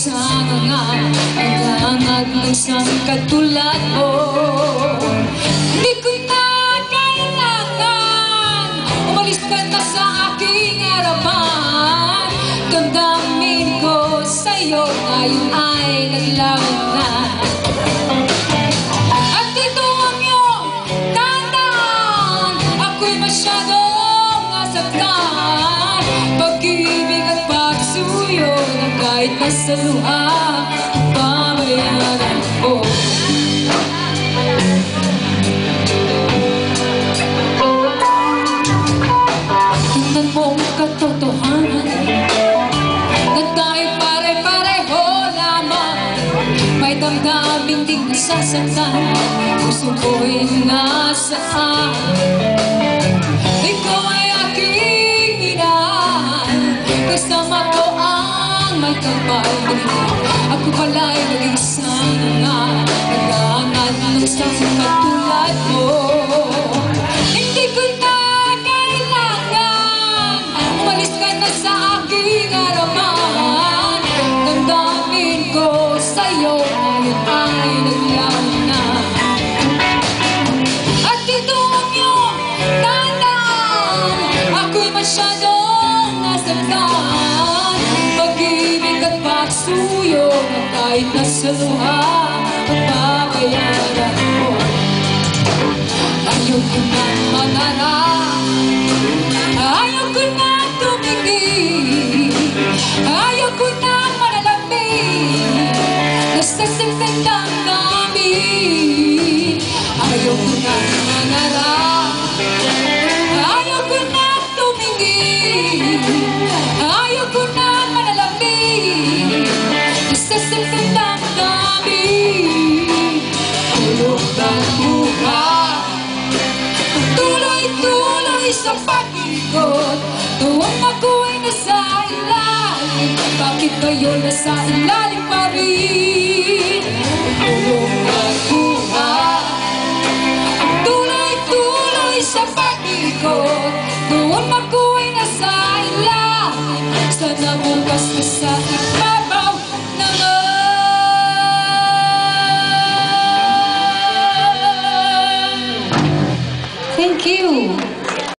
sana nga naghanap ng isang katulad mo. Hindi ko na kailangan umalis ka na sa aking harapan. Damdamin ko sa'yo ngayon ay naglawan na. At ito ang iyong tandaan, ako'y masyadong nasaktan. Pag-ibig at pagsuyo na kahit nasa luha, babayaran ko. Tingnan mo ang katotohanan na tayo pare-pareho lamang. May damdamin ding nasasaktan, gusto ko'y nasaan. Ikaw ay aking inaan, kasama ko ang may kapal. Ako pala'y nag-isa na naghahanap ng isang katulad mo. Hindi ko na kailangan umalis ka na sa aking harapan. Damdamin ko sa'yo ngayon ay naglawan na. At ito ang iyong tandaan, ako'y masyadong nasaktan. Pag-ibig at pagsuyo na kahit nasa luha, magbabayaran mo. Ayaw ko na mangarap, ayaw ko na tumingin, ayaw ko na manalamin, nasasaktan lang namin. Ayaw ko na mangarap, ayaw ko na tumingin, ayaw ko na manalamin, nasasaktan lang namin. Tulog ng buhay, tuloy-tuloy sa pag-ikot, tuwang ako'y nasa ilalim. Bakit kayo nasa ilalim pa rin? Tulog ng buhay, tuloy-tuloy sa pag-ikot, tuwang ako'y nasa ilalim. Sana bukas na sa iba